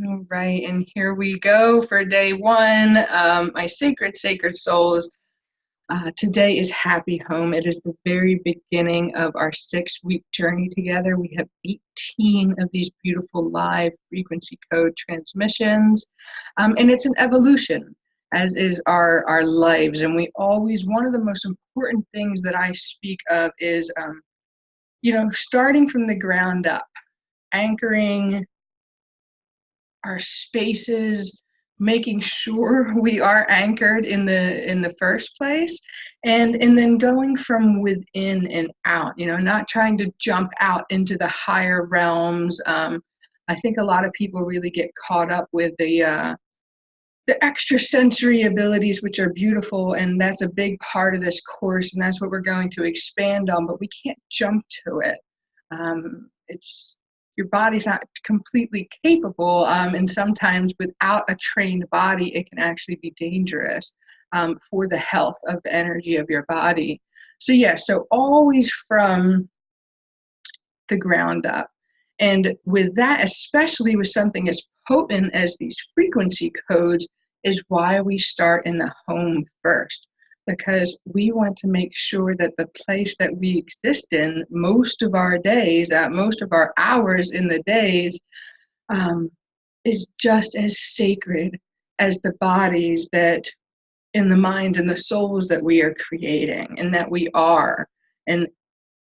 All right, and here we go for day one. My sacred souls. Today is Happy Home. It is the very beginning of our 6-week journey together. We have 18 of these beautiful live frequency code transmissions, and it's an evolution, as is our lives. And we always, one of the most important things that I speak of is, starting from the ground up, anchoring our spaces, making sure we are anchored in the first place, and then going from within and out, not trying to jump out into the higher realms. I think a lot of people really get caught up with the extrasensory abilities, which are beautiful, and that's a big part of this course, and that's what we're going to expand on, but we can't jump to it. It's your body's not completely capable, and sometimes without a trained body, it can actually be dangerous for the health of the energy of your body. So so always from the ground up. And with that, especially with something as potent as these frequency codes, is why we start in the home first. Because we want to make sure that the place that we exist in most of our days, most of our hours in the days, is just as sacred as the bodies that, in the minds and the souls that we are creating and that we are. And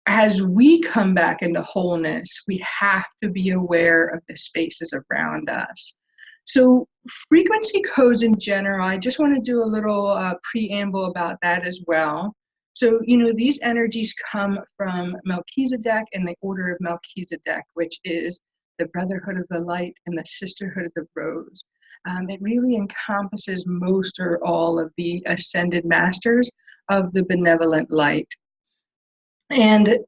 as we come back into wholeness, we have to be aware of the spaces around us. So frequency codes in general, I just want to do a little preamble about that as well. So, these energies come from Melchizedek and the Order of Melchizedek, which is the Brotherhood of the Light and the Sisterhood of the Rose. It really encompasses most or all of the ascended masters of the benevolent light. And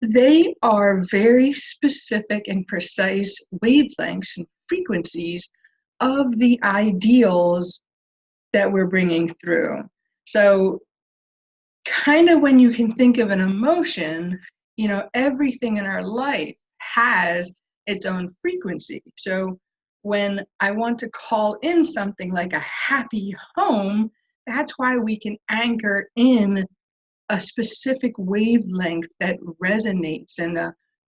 they are very specific and precise wavelengths and frequencies of the ideals that we're bringing through. So kind of when you can think of an emotion, everything in our life has its own frequency. So when I want to call in something like a happy home, that's why we can anchor in a specific wavelength that resonates and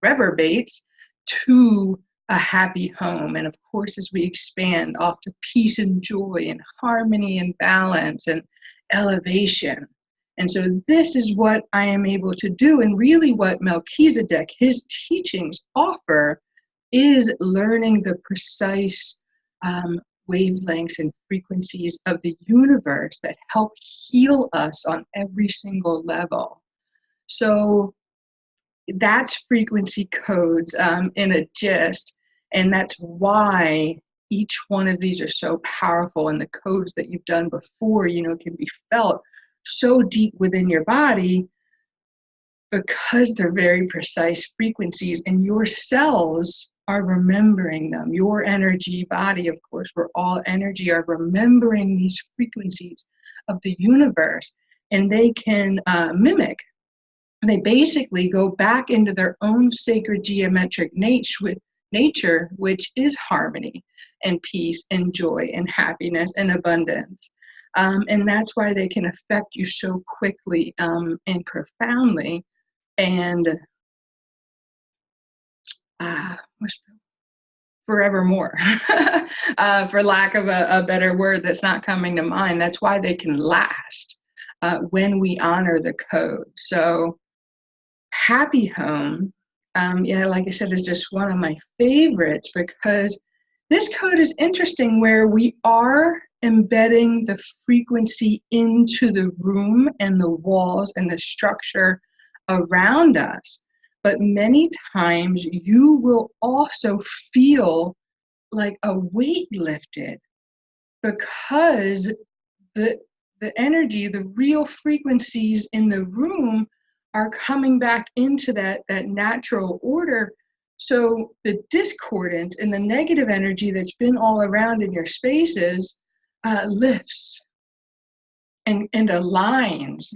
reverberates to a happy home. And of course, as we expand off to peace and joy and harmony and balance and elevation. And so this is what I am able to do. And really what Melchizedek, his teachings offer, is learning the precise wavelengths and frequencies of the universe that help heal us on every single level. So that's frequency codes in a gist, and that's why each one of these are so powerful, and the codes that you've done before, can be felt so deep within your body because they're very precise frequencies, and your cells are remembering them. Your energy body, of course, we're all energy, are remembering these frequencies of the universe, and they can mimic. They basically go back into their own sacred geometric nature, which is harmony and peace and joy and happiness and abundance. And that's why they can affect you so quickly and profoundly. And forevermore, for lack of a better word that's not coming to mind. That's why they can last when we honor the code. So Happy Home, like I said, is just one of my favorites because this code is interesting where we are embedding the frequency into the room and the walls and the structure around us. But many times you will also feel like a weight lifted because the energy, the real frequencies in the room are coming back into that natural order. So the discordance and the negative energy that's been all around in your spaces lifts and aligns.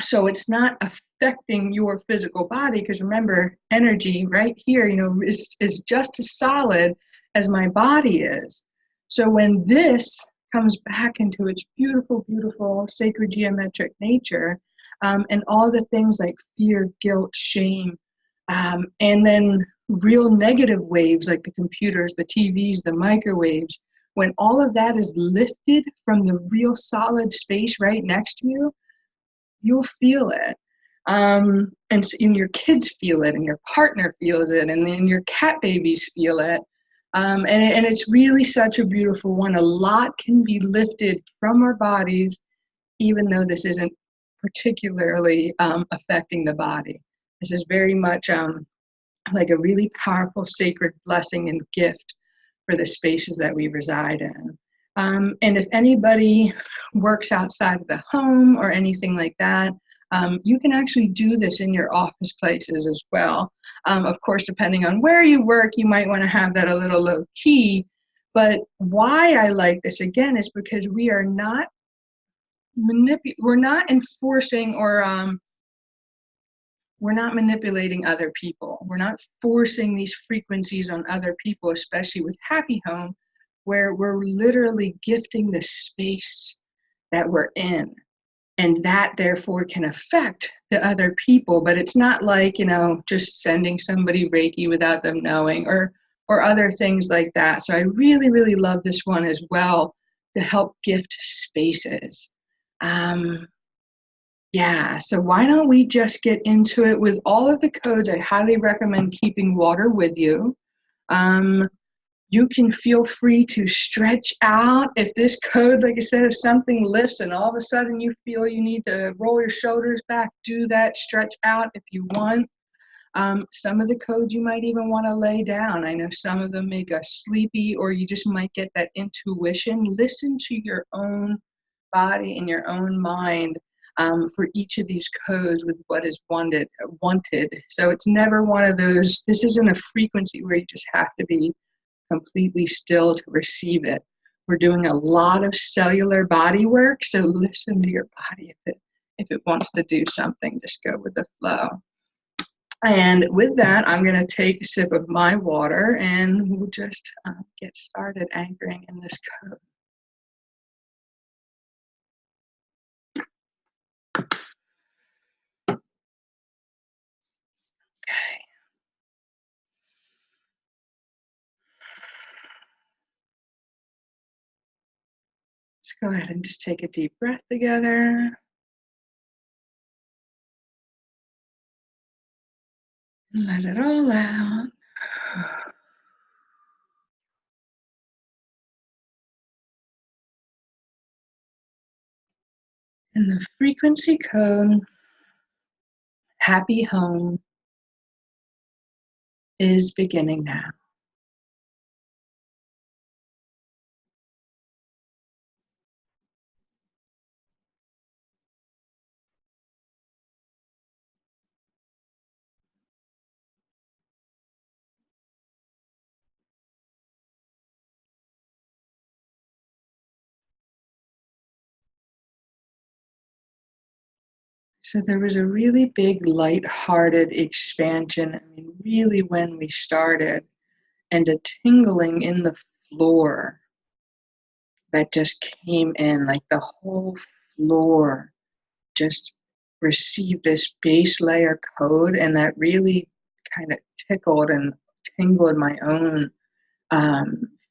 So it's not affecting your physical body, because remember, energy right here, is just as solid as my body is. So when this comes back into its beautiful, beautiful sacred geometric nature, and all the things like fear, guilt, shame, and then real negative waves like the computers, the TVs, the microwaves, when all of that is lifted from the real solid space right next to you, you'll feel it. And your kids feel it, and your partner feels it, and then your cat babies feel it. And it's really such a beautiful one. A lot can be lifted from our bodies, even though this isn't particularly affecting the body. This is very much like a really powerful sacred blessing and gift for the spaces that we reside in. And if anybody works outside of the home or anything like that, you can actually do this in your office places as well. Of course, depending on where you work, you might want to have that a little low key. But why I like this again is because we are not we're not enforcing or we're not manipulating other people. We're not forcing these frequencies on other people, especially with Happy Home, where we're literally gifting the space that we're in. And that therefore can affect the other people. But it's not like, just sending somebody Reiki without them knowing or other things like that. So I really, really love this one as well to help gift spaces. Yeah, so why don't we just get into it with all of the codes. I highly recommend keeping water with you. You can feel free to stretch out. If this code, like I said, if something lifts and all of a sudden you feel you need to roll your shoulders back, do that, stretch out if you want. Some of the codes you might even want to lay down. I know some of them make us sleepy, or you just might get that intuition. Listen to your own body and your own mind for each of these codes with what is wanted. So it's never one of those, this isn't a frequency where you just have to be completely still to receive it. We're doing a lot of cellular body work, so listen to your body if it wants to do something, just go with the flow. And with that, I'm going to take a sip of my water and we'll just get started anchoring in this code. Okay. Let's go ahead and just take a deep breath together. And let it all out. And the frequency code, Happy Home, is beginning now. So there was a really big light-hearted expansion, really when we started, and a tingling in the floor that just came in, like the whole floor just received this base layer code, and that really kind of tickled and tingled my own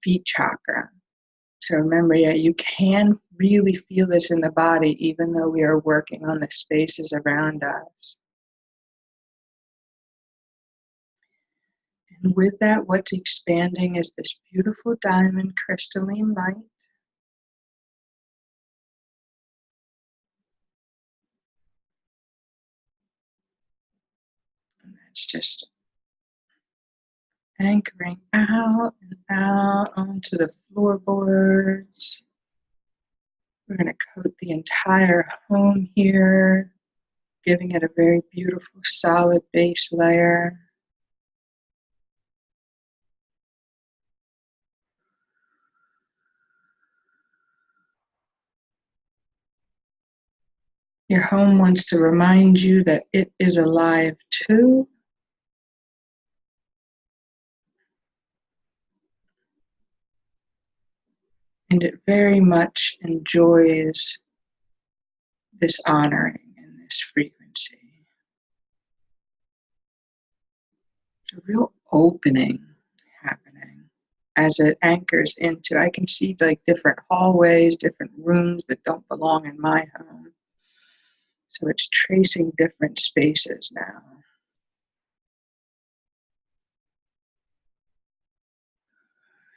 feet chakra. So remember, yeah, you can really feel this in the body, even though we are working on the spaces around us. And with that, what's expanding is this beautiful diamond crystalline light. And that's just anchoring out and out onto the floorboards. We're going to coat the entire home here, giving it a very beautiful solid base layer. Your home wants to remind you that it is alive too. And it very much enjoys this honoring and this frequency. It's a real opening happening as it anchors into, I can see like different hallways, different rooms that don't belong in my home. So it's tracing different spaces now.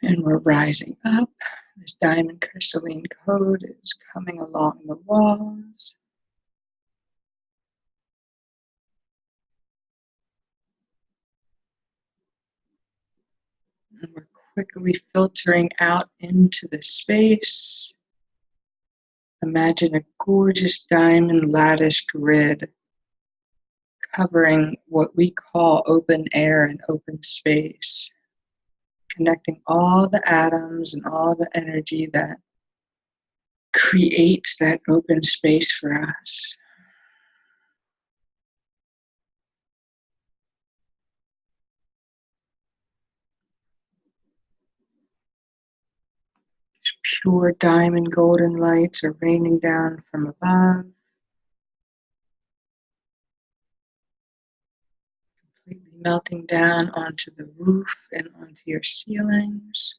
And we're rising up. This diamond crystalline code is coming along the walls. And we're quickly filtering out into the space. Imagine a gorgeous diamond lattice grid covering what we call open air and open space, connecting all the atoms and all the energy that creates that open space for us. Pure diamond golden lights are raining down from above, completely melting down onto the roof and onto your ceilings.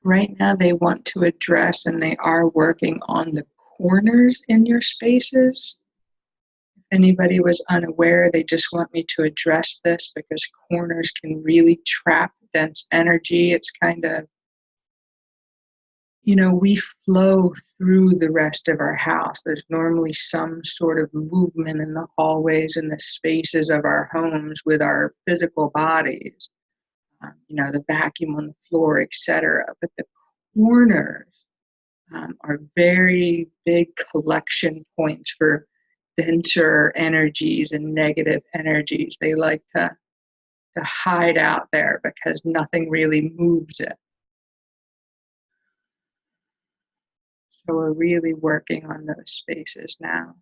Right now they want to address, and they are working on the corners in your spaces. If anybody was unaware, they just want me to address this because corners can really trap dense energy. It's kind of, you know, we flow through the rest of our house. There's normally some sort of movement in the hallways and the spaces of our homes with our physical bodies. You know, the vacuum on the floor, etc. But the corners are very big collection points for denser energies and negative energies. They like to hide out there because nothing really moves it. So we're really working on those spaces now.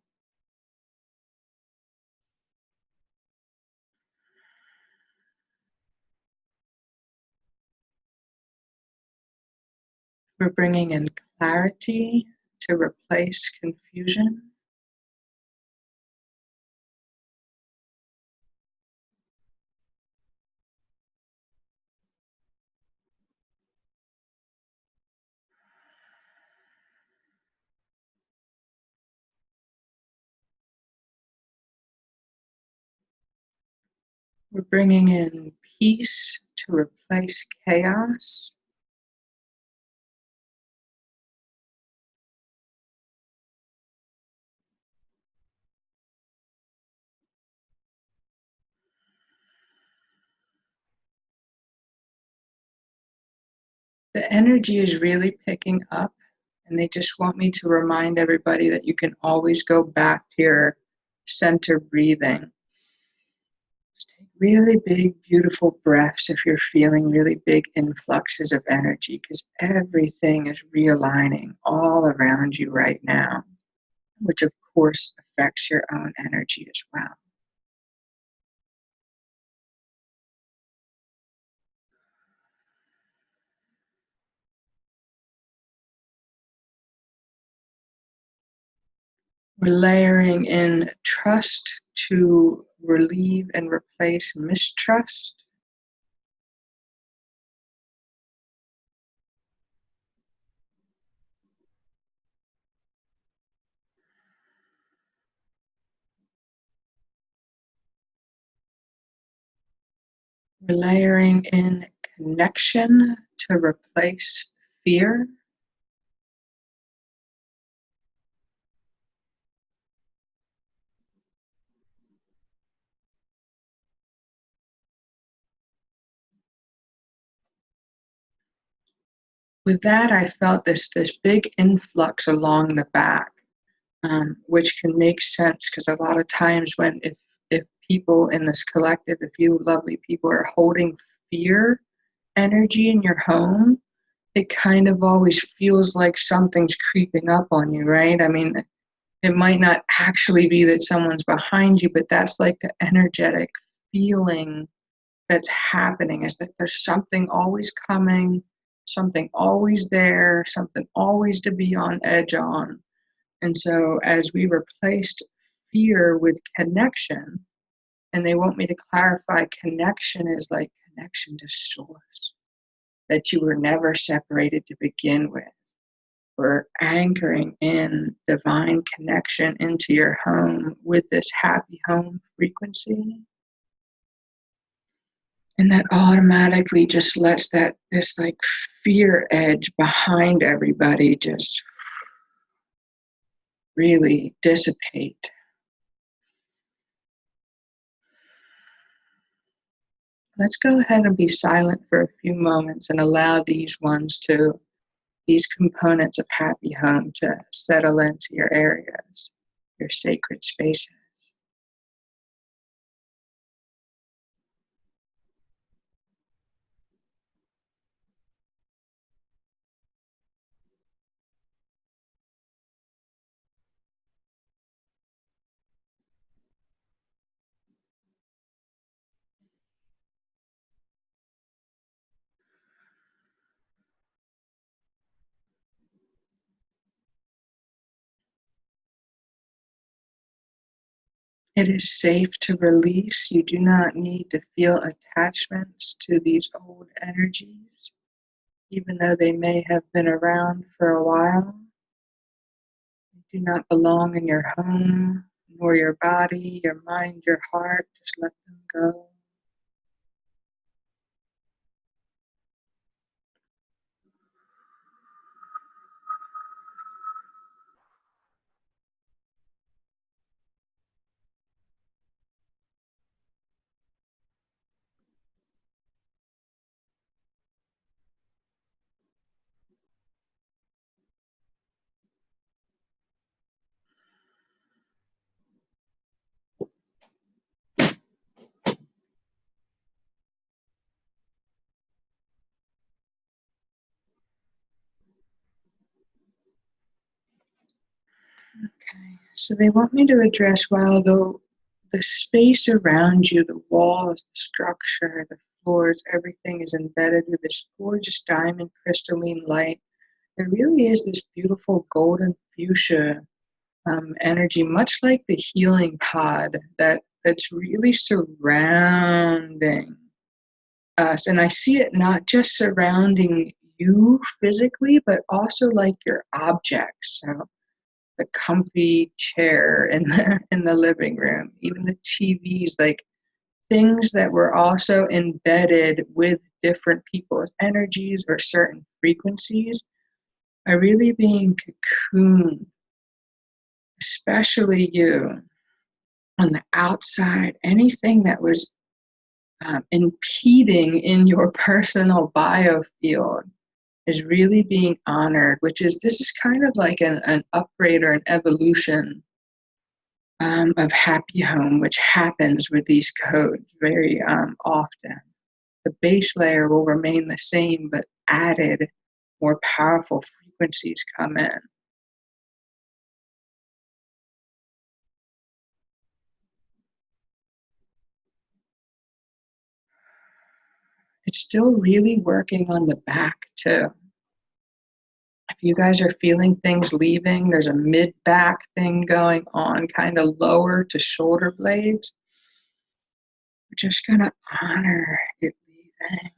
We're bringing in clarity to replace confusion. We're bringing in peace to replace chaos. The energy is really picking up, and they just want me to remind everybody that you can always go back to your center breathing. Just take really big, beautiful breaths if you're feeling really big influxes of energy, because everything is realigning all around you right now, which of course affects your own energy as well. We're layering in trust to relieve and replace mistrust. We're layering in connection to replace fear. With that, I felt this big influx along the back, which can make sense because a lot of times if people in this collective, a few lovely people are holding fear energy in your home, it kind of always feels like something's creeping up on you, right? I mean, it might not actually be that someone's behind you, but that's like the energetic feeling that's happening, is that there's something always coming, something always there, something always to be on edge on. And so as we replaced fear with connection, and they want me to clarify, connection is like connection to source, that you were never separated to begin with. We're anchoring in divine connection into your home with this happy home frequency. And that automatically just lets this like fear edge behind everybody just really dissipate. Let's go ahead and be silent for a few moments and allow these components of happy home to settle into your areas, your sacred spaces. It is safe to release. You do not need to feel attachments to these old energies, even though they may have been around for a while. They do not belong in your home, nor your body, your mind, your heart. Just let them go. Okay, so they want me to address, well, the space around you, the walls, the structure, the floors, everything is embedded with this gorgeous diamond crystalline light. There really is this beautiful golden fuchsia energy, much like the healing pod that's really surrounding us. And I see it not just surrounding you physically, but also like your objects. So the comfy chair in the living room, even the TVs, like things that were also embedded with different people's energies or certain frequencies are really being cocooned, especially you on the outside. Anything that was impeding in your personal biofield is really being honored, this is kind of like an upgrade or an evolution of happy home, which happens with these codes very often. The base layer will remain the same, but added more powerful frequencies come in. It's still really working on the back too. If you guys are feeling things leaving, there's a mid-back thing going on, kind of lower to shoulder blades. We're just going to honor it leaving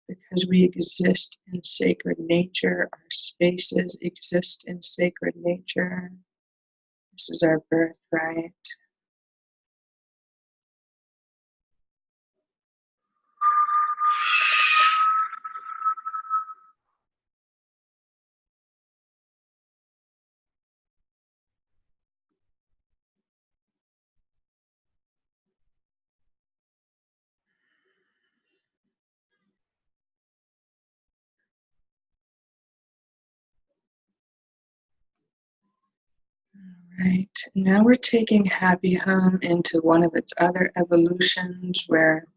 because we exist in sacred nature. Our spaces exist in sacred nature. This is our birthright. Right. Now we're taking Happy Home into one of its other evolutions where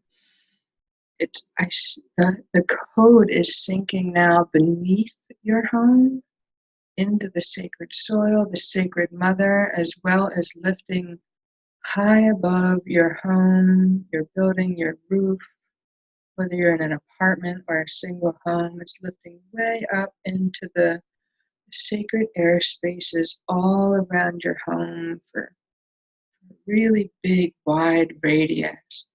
the code is sinking now beneath your home into the sacred soil, the sacred mother, as well as lifting high above your home, your building, your roof, whether you're in an apartment or a single home. It's lifting way up into the sacred air spaces all around your home for really big, wide radius,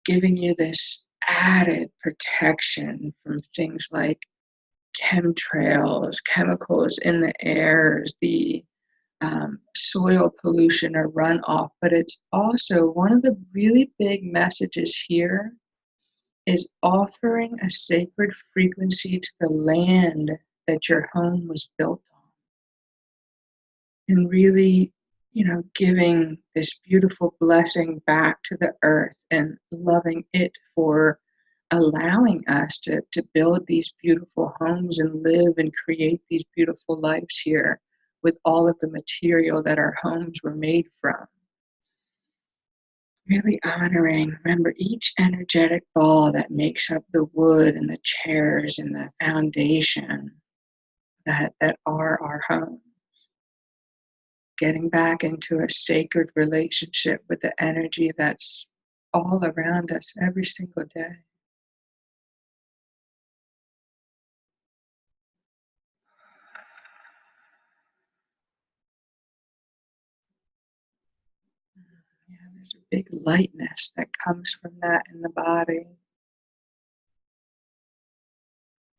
giving you this added protection from things like chemtrails, chemicals in the airs, the soil pollution or runoff. But it's also one of the really big messages here is offering a sacred frequency to the land that your home was built on. And really, giving this beautiful blessing back to the earth and loving it for allowing us to build these beautiful homes and live and create these beautiful lives here with all of the material that our homes were made from. Really honoring, remember, each energetic ball that makes up the wood and the chairs and the foundation that are our home. Getting back into a sacred relationship with the energy that's all around us every single day. Yeah, there's a big lightness that comes from that in the body.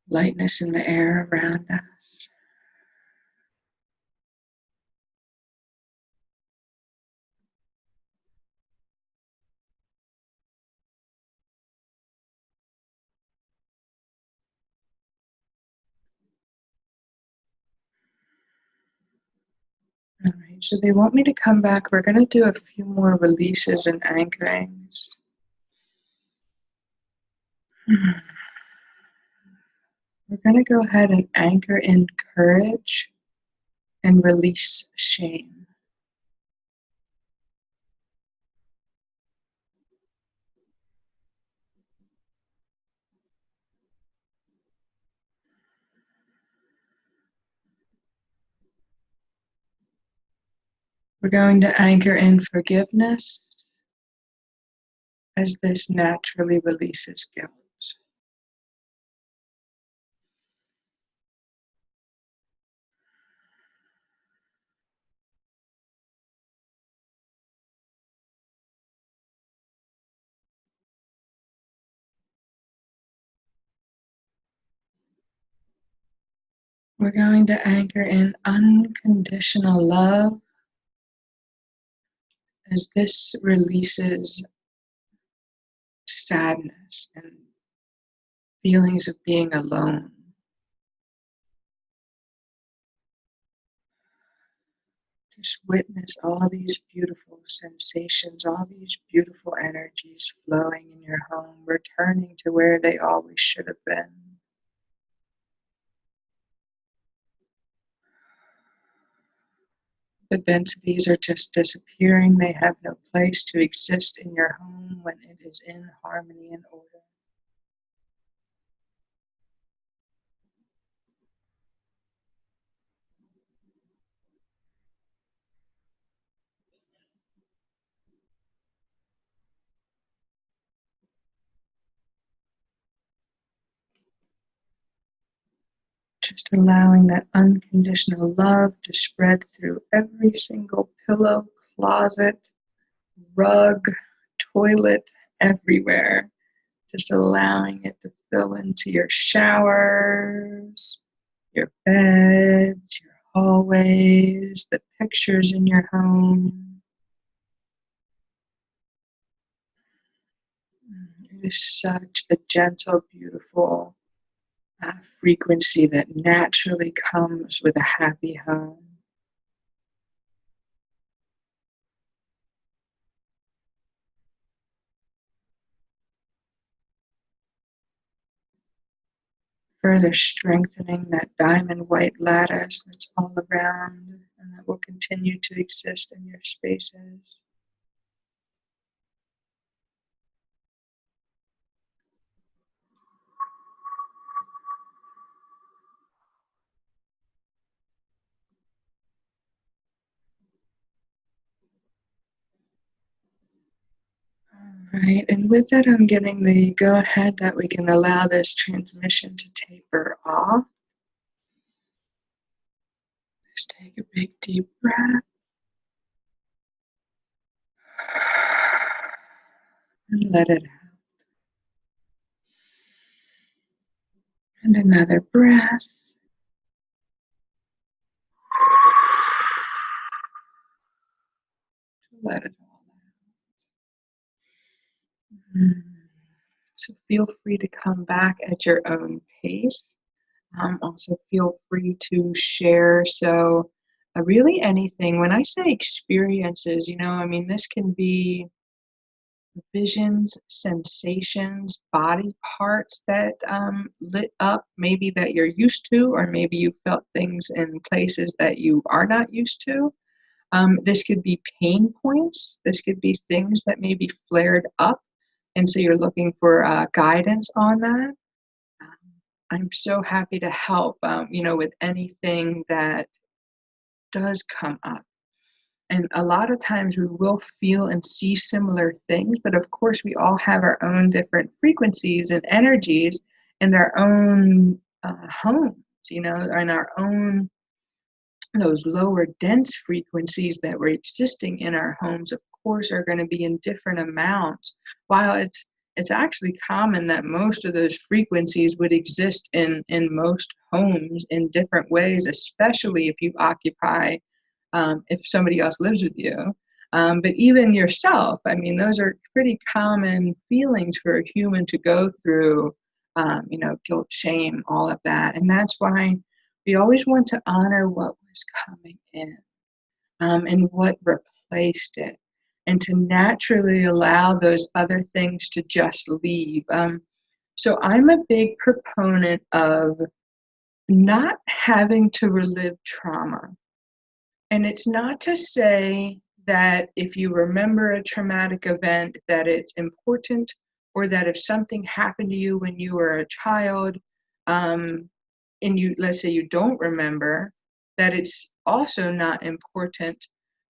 Lightness in the air around us. All right, so they want me to come back. We're going to do a few more releases and anchorings. We're going to go ahead and anchor in courage and release shame. We're going to anchor in forgiveness as this naturally releases guilt. We're going to anchor in unconditional love as this releases sadness and feelings of being alone. Just witness all these beautiful sensations, all these beautiful energies flowing in your home, returning to where they always should have been. The densities are just disappearing. They have no place to exist in your home when it is in harmony and order. Just allowing that unconditional love to spread through every single pillow, closet, rug, toilet, everywhere. Just allowing it to fill into your showers, your beds, your hallways, the pictures in your home. It is such a gentle, beautiful frequency that naturally comes with a happy home. Further strengthening that diamond white lattice that's all around and that will continue to exist in your spaces. All right, and with that, I'm getting the go-ahead that we can allow this transmission to taper off. Just take a big deep breath. And let it out. And another breath. Let it all out. So feel free to come back at your own pace. Also feel free to share. So really anything, when I say experiences, I mean, this can be visions, sensations, body parts that lit up, maybe that you're used to, or maybe you felt things in places that you are not used to. This could be pain points. This could be things that maybe flared up, and so you're looking for guidance on that. I'm so happy to help, with anything that does come up. And a lot of times we will feel and see similar things, but of course we all have our own different frequencies and energies in our own homes, and our own, those lower dense frequencies that were existing in our homes, of course, are going to be in different amounts. While it's actually common that most of those frequencies would exist in most homes in different ways, especially if you occupy, if somebody else lives with you. But even yourself, I mean, those are pretty common feelings for a human to go through, guilt, shame, all of that. And that's why we always want to honor what was coming in, and what replaced it, and to naturally allow those other things to just leave. So I'm a big proponent of not having to relive trauma. And it's not to say that if you remember a traumatic event that it's important, or that if something happened to you when you were a child, and let's say you don't remember, that it's also not important.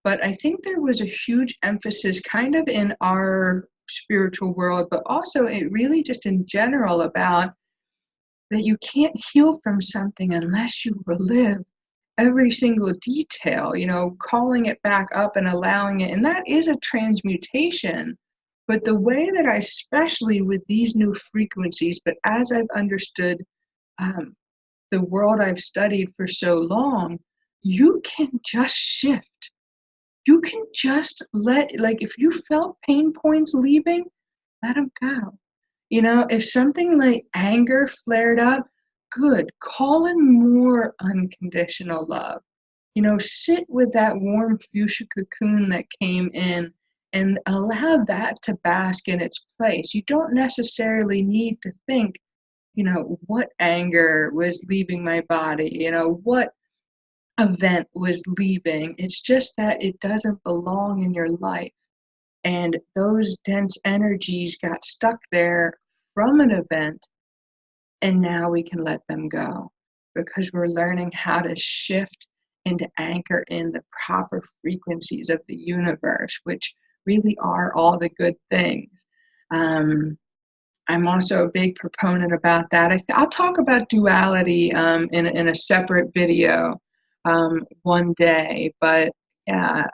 But I think there was a huge emphasis kind of in our spiritual world, but also it really just in general, about that you can't heal from something unless you relive every single detail, calling it back up and allowing it. And that is a transmutation. But the way that I, especially with these new frequencies, but as I've understood the world I've studied for so long, you can just shift. You can just if you felt pain points leaving, let them go. If something like anger flared up, good. Call in more unconditional love. Sit with that warm fuchsia cocoon that came in and allow that to bask in its place. You don't necessarily need to think, what anger was leaving my body, what event was leaving. It's just that it doesn't belong in your life. And those dense energies got stuck there from an event, and now we can let them go because we're learning how to shift and to anchor in the proper frequencies of the universe, which really are all the good things. I'm also a big proponent about that. I'll talk about duality in a separate video one day, but yeah,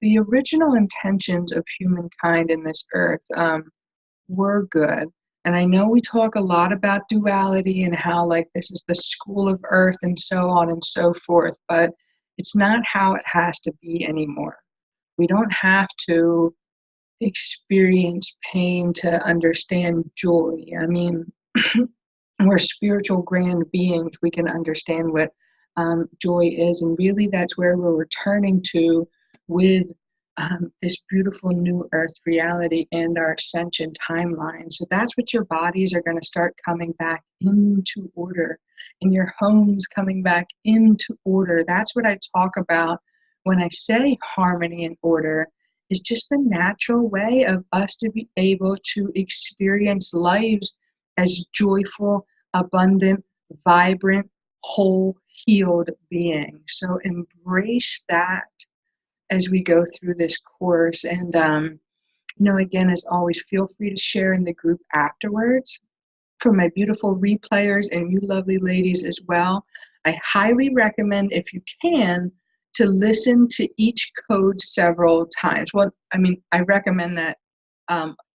the original intentions of humankind in this earth were good. And I know we talk a lot about duality and how this is the school of earth and so on and so forth, but it's not how it has to be anymore. We don't have to experience pain to understand joy. I mean, we're spiritual grand beings. We can understand what joy is, and really that's where we're returning to with this beautiful new earth reality and our ascension timeline. So that's what your bodies are going to start coming back into order, and your homes coming back into order. That's what I talk about when I say harmony and order, is just the natural way of us to be able to experience lives as joyful, abundant, vibrant, whole, healed beings. So embrace that as we go through this course. And, again, as always, feel free to share in the group afterwards. For my beautiful replayers and you lovely ladies as well, I highly recommend, if you can, to listen to each code several times. Well, I mean, I recommend that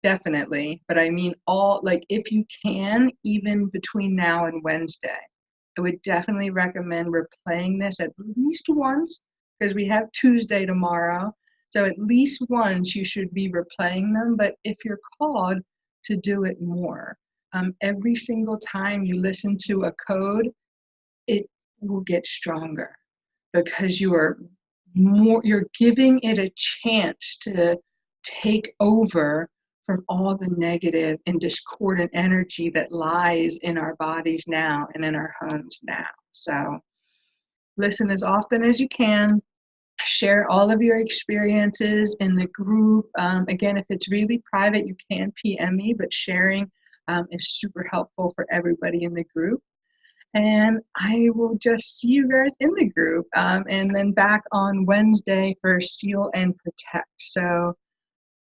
definitely, but I mean if you can, even between now and Wednesday, I would definitely recommend replaying this at least once, because we have Tuesday tomorrow. So at least once you should be replaying them, but if you're called to do it more, every single time you listen to a code, it will get stronger, because you're giving it a chance to take over from all the negative and discordant energy that lies in our bodies now and in our homes now. So listen as often as you can. Share all of your experiences in the group. Again, if it's really private, you can PM me, but sharing is super helpful for everybody in the group. And I will just see you guys in the group, and then back on Wednesday for Seal and Protect. So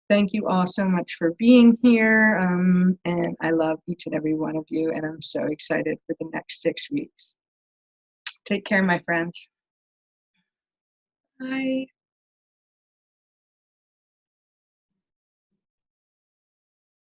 thank you all so much for being here, and I love each and every one of you, and I'm so excited for the next 6 weeks. Take care, my friends. Bye.